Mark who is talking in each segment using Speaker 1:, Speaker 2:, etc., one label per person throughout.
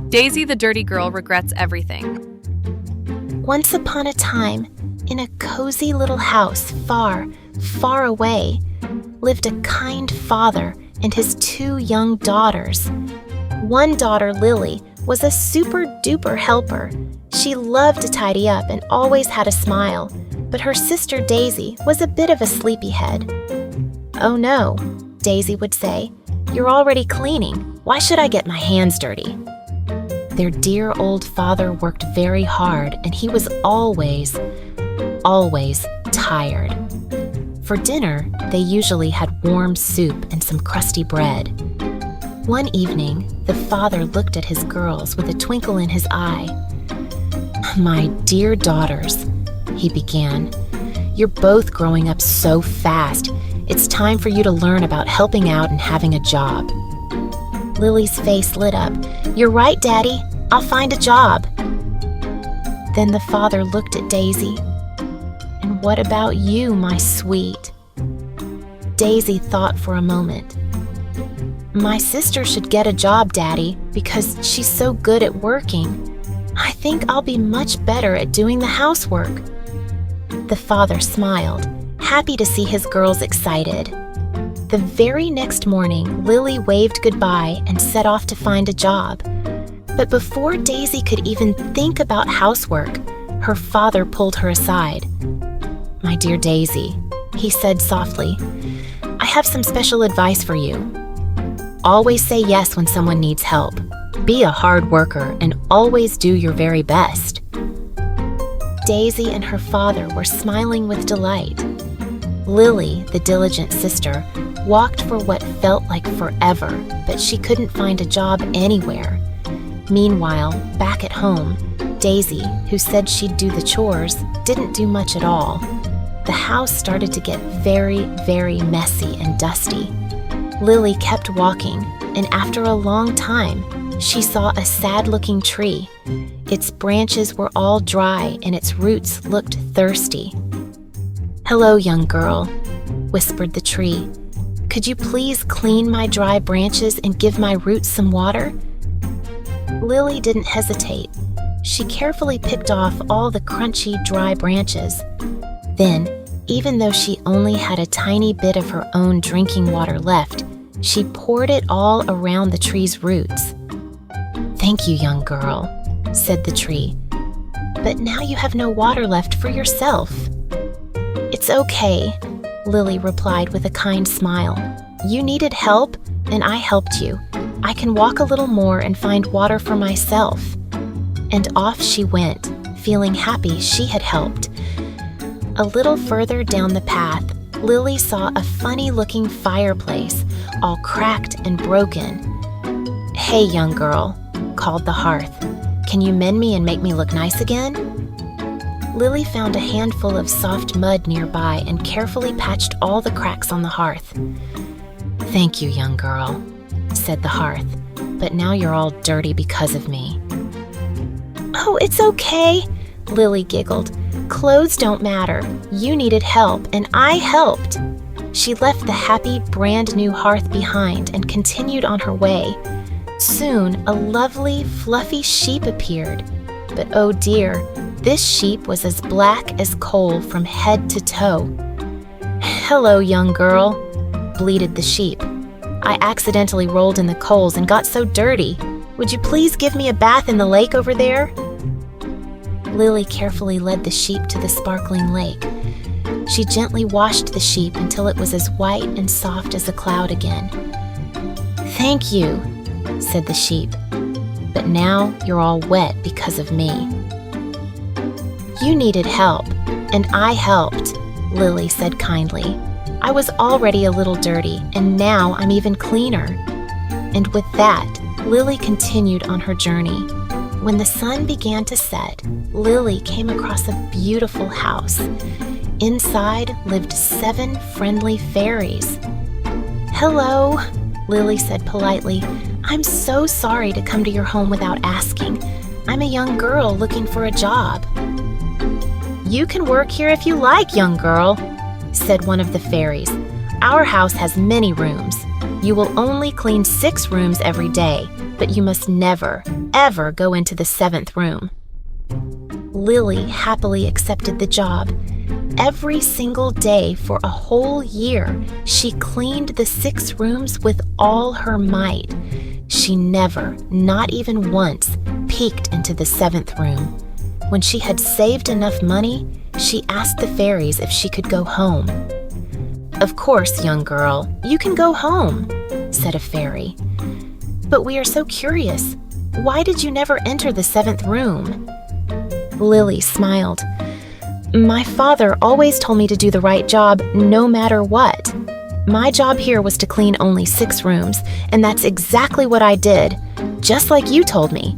Speaker 1: Daisy the dirty girl regrets everything.
Speaker 2: Once upon a time, in a cozy little house far, far away, lived a kind father and his 2 young daughters. One daughter, Lily, was a super-duper helper. She loved to tidy up and always had a smile, but her sister Daisy was a bit of a sleepyhead. "Oh no," Daisy would say, "you're already cleaning. Why should I get my hands dirty?" Their dear old father worked very hard, and he was always tired. For dinner, they usually had warm soup and some crusty bread. One evening, the father looked at his girls with a twinkle in his eye. "My dear daughters," he began, "you're both growing up so fast. It's time for you to learn about helping out and having a job." Lily's face lit up. "You're right, Daddy. I'll find a job." Then the father looked at Daisy. "And what about you, my sweet?" Daisy thought for a moment. "My sister should get a job, Daddy, because she's so good at working. I think I'll be much better at doing the housework." The father smiled, happy to see his girls excited. The very next morning, Lily waved goodbye and set off to find a job. But before Daisy could even think about housework, her father pulled her aside. "My dear Daisy," he said softly, "I have some special advice for you. Always say yes when someone needs help. Be a hard worker and always do your very best." Daisy and her father were smiling with delight. Lily, the diligent sister, walked for what felt like forever, but she couldn't find a job anywhere. Meanwhile, back at home, Daisy, who said she'd do the chores, didn't do much at all. The house started to get very, very messy and dusty. Lily kept walking, and after a long time, she saw a sad-looking tree. Its branches were all dry and its roots looked thirsty. "Hello, young girl," whispered the tree. "Could you please clean my dry branches and give my roots some water?" Lily didn't hesitate. She carefully picked off all the crunchy, dry branches. Then, even though she only had a tiny bit of her own drinking water left, she poured it all around the tree's roots. "Thank you, young girl," said the tree. "But now you have no water left for yourself." "It's okay," Lily replied with a kind smile. "You needed help, and I helped you. I can walk a little more and find water for myself." And off she went, feeling happy she had helped. A little further down the path, Lily saw a funny-looking fireplace, all cracked and broken. "Hey, young girl," called the hearth. "Can you mend me and make me look nice again?" Lily found a handful of soft mud nearby and carefully patched all the cracks on the hearth. "Thank you, young girl," said the hearth, "but now you're all dirty because of me." "Oh, it's okay," Lily giggled. "Clothes don't matter. You needed help, and I helped." She left the happy, brand-new hearth behind and continued on her way. Soon, a lovely, fluffy sheep appeared. But oh dear, this sheep was as black as coal from head to toe. "Hello, young girl," bleated the sheep. "I accidentally rolled in the coals and got so dirty. Would you please give me a bath in the lake over there?" Lily carefully led the sheep to the sparkling lake. She gently washed the sheep until it was as white and soft as a cloud again. "Thank you," said the sheep, "but now you're all wet because of me." "You needed help, and I helped," Lily said kindly. "I was already a little dirty, and now I'm even cleaner." And with that, Lily continued on her journey. When the sun began to set, Lily came across a beautiful house. Inside lived 7 friendly fairies. "Hello," Lily said politely. "I'm so sorry to come to your home without asking. I'm a young girl looking for a job." "You can work here if you like, young girl," said one of the fairies. "Our house has many rooms. You will only clean 6 rooms every day, but you must never, ever go into the 7th room." Lily happily accepted the job. Every single day for a whole year, she cleaned the 6 rooms with all her might. She never, not even once, peeked into the 7th room. When she had saved enough money, she asked the fairies if she could go home. "Of course, young girl, you can go home," said a fairy. "But we are so curious. Why did you never enter the 7th room?" Lily smiled. "My father always told me to do the right job no matter what. My job here was to clean only 6 rooms, and that's exactly what I did, just like you told me.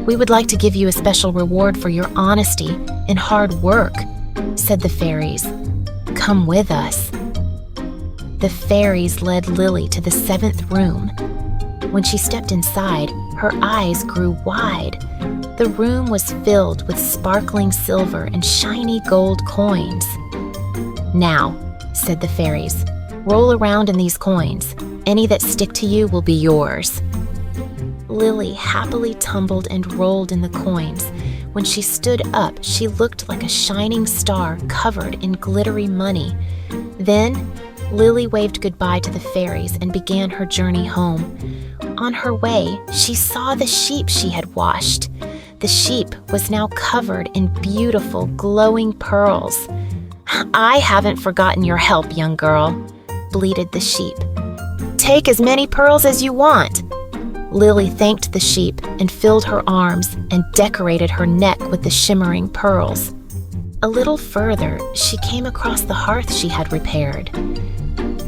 Speaker 2: We would like to give you a special reward for your honesty and hard work," said the fairies. "Come with us." The fairies led Lily to the 7th room. When she stepped inside, her eyes grew wide. The room was filled with sparkling silver and shiny gold coins. "Now," said the fairies, "roll around in these coins. Any that stick to you will be yours." Lily happily tumbled and rolled in the coins. When she stood up, she looked like a shining star covered in glittery money. Then, Lily waved goodbye to the fairies and began her journey home. On her way, she saw the sheep she had washed. The sheep was now covered in beautiful, glowing pearls. "I haven't forgotten your help, young girl," bleated the sheep. "Take as many pearls as you want." Lily thanked the sheep and filled her arms and decorated her neck with the shimmering pearls. A little further, she came across the hearth she had repaired.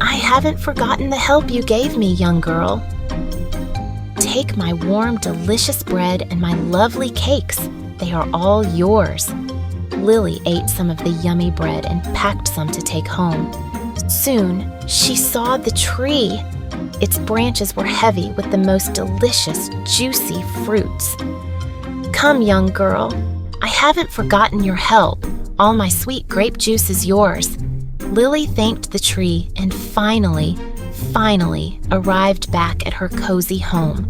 Speaker 2: "I haven't forgotten the help you gave me, young girl. Take my warm, delicious bread and my lovely cakes. They are all yours." Lily ate some of the yummy bread and packed some to take home. Soon, she saw the tree. Its branches were heavy with the most delicious, juicy fruits. "Come, young girl. I haven't forgotten your help. All my sweet grape juice is yours." Lily thanked the tree and finally arrived back at her cozy home.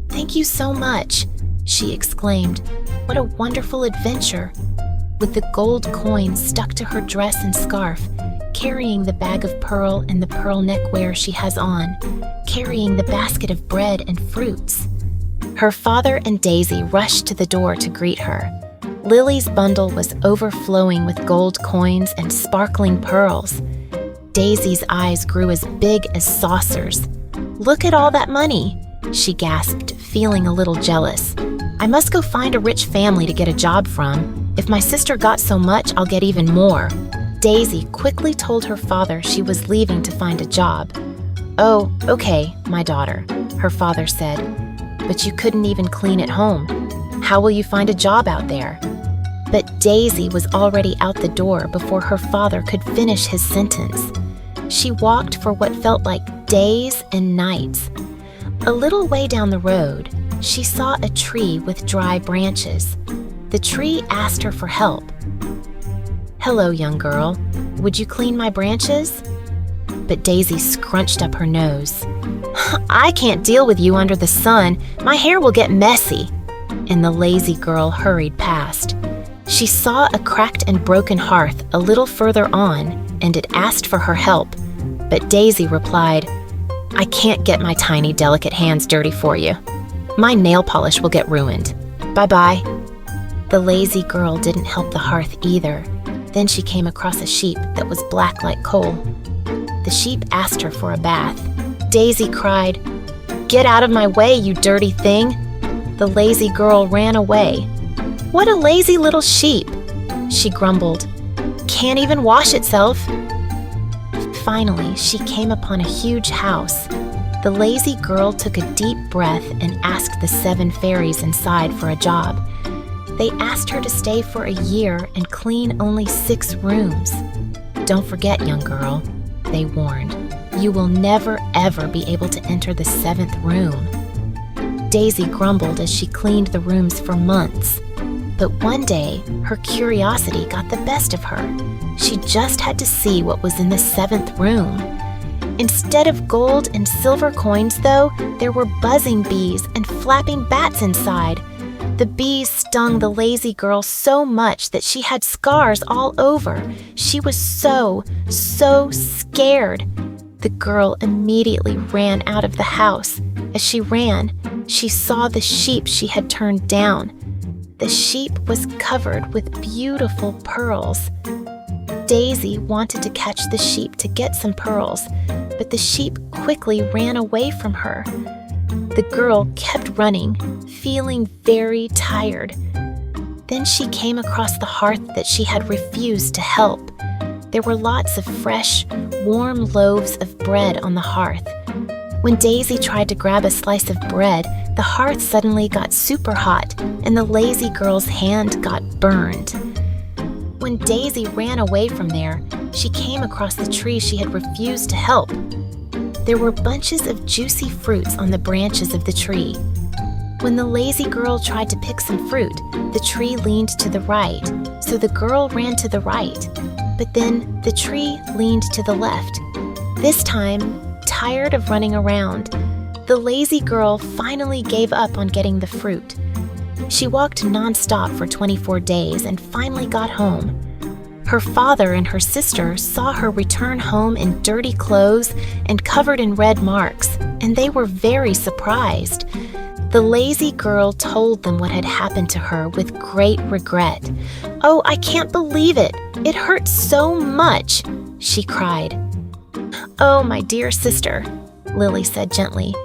Speaker 2: "Thank you so much," she exclaimed. "What a wonderful adventure." With the gold coins stuck to her dress and scarf, carrying the bag of pearl and the pearl neckwear she has on, carrying the basket of bread and fruits. Her father and Daisy rushed to the door to greet her. Lily's bundle was overflowing with gold coins and sparkling pearls. Daisy's eyes grew as big as saucers. "Look at all that money," she gasped, feeling a little jealous. "I must go find a rich family to get a job from. If my sister got so much, I'll get even more." Daisy quickly told her father she was leaving to find a job. "Oh, okay, my daughter," her father said. "But you couldn't even clean at home. How will you find a job out there?" But Daisy was already out the door before her father could finish his sentence. She walked for what felt like days and nights. A little way down the road, she saw a tree with dry branches. The tree asked her for help. "Hello, young girl. Would you clean my branches?" But Daisy scrunched up her nose. "I can't deal with you under the sun. My hair will get messy." And the lazy girl hurried past. She saw a cracked and broken hearth a little further on, and it asked for her help. But Daisy replied, "I can't get my tiny, delicate hands dirty for you. My nail polish will get ruined. Bye-bye." The lazy girl didn't help the hearth either. Then she came across a sheep that was black like coal. The sheep asked her for a bath. Daisy cried, "Get out of my way, you dirty thing!" The lazy girl ran away. "What a lazy little sheep," she grumbled. "Can't even wash itself." Finally, she came upon a huge house. The lazy girl took a deep breath and asked the 7 fairies inside for a job. They asked her to stay for a year and clean only 6 rooms. "Don't forget, young girl," they warned. "You will never, ever be able to enter the 7th room." Daisy grumbled as she cleaned the rooms for months. But one day, her curiosity got the best of her. She just had to see what was in the 7th room. Instead of gold and silver coins, though, there were buzzing bees and flapping bats inside. The bees stung the lazy girl so much that she had scars all over. She was so scared. The girl immediately ran out of the house. As she ran, she saw the sheep she had turned down. The sheep was covered with beautiful pearls. Daisy wanted to catch the sheep to get some pearls, but the sheep quickly ran away from her. The girl kept running, feeling very tired. Then she came across the hearth that she had refused to help. There were lots of fresh, warm loaves of bread on the hearth. When Daisy tried to grab a slice of bread, the hearth suddenly got super hot, and the lazy girl's hand got burned. When Daisy ran away from there, she came across the tree she had refused to help. There were bunches of juicy fruits on the branches of the tree. When the lazy girl tried to pick some fruit, the tree leaned to the right, so the girl ran to the right. But then the tree leaned to the left. This time, tired of running around, the lazy girl finally gave up on getting the fruit. She walked nonstop for 24 days and finally got home. Her father and her sister saw her return home in dirty clothes and covered in red marks, and they were very surprised. The lazy girl told them what had happened to her with great regret. "Oh, I can't believe it! It hurt so much!" she cried. "Oh, my dear sister," Lily said gently.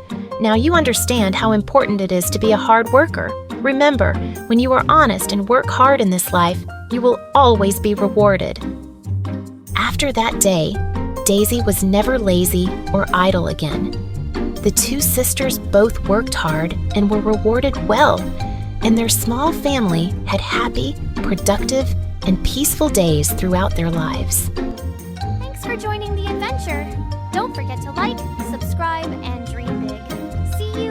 Speaker 2: "Now you understand how important it is to be a hard worker. Remember, when you are honest and work hard in this life, you will always be rewarded." After that day, Daisy was never lazy or idle again. The two sisters both worked hard and were rewarded well, and their small family had happy, productive, and peaceful days throughout their lives.
Speaker 3: Thanks for joining the adventure. Don't forget to like, subscribe, and dream big. See you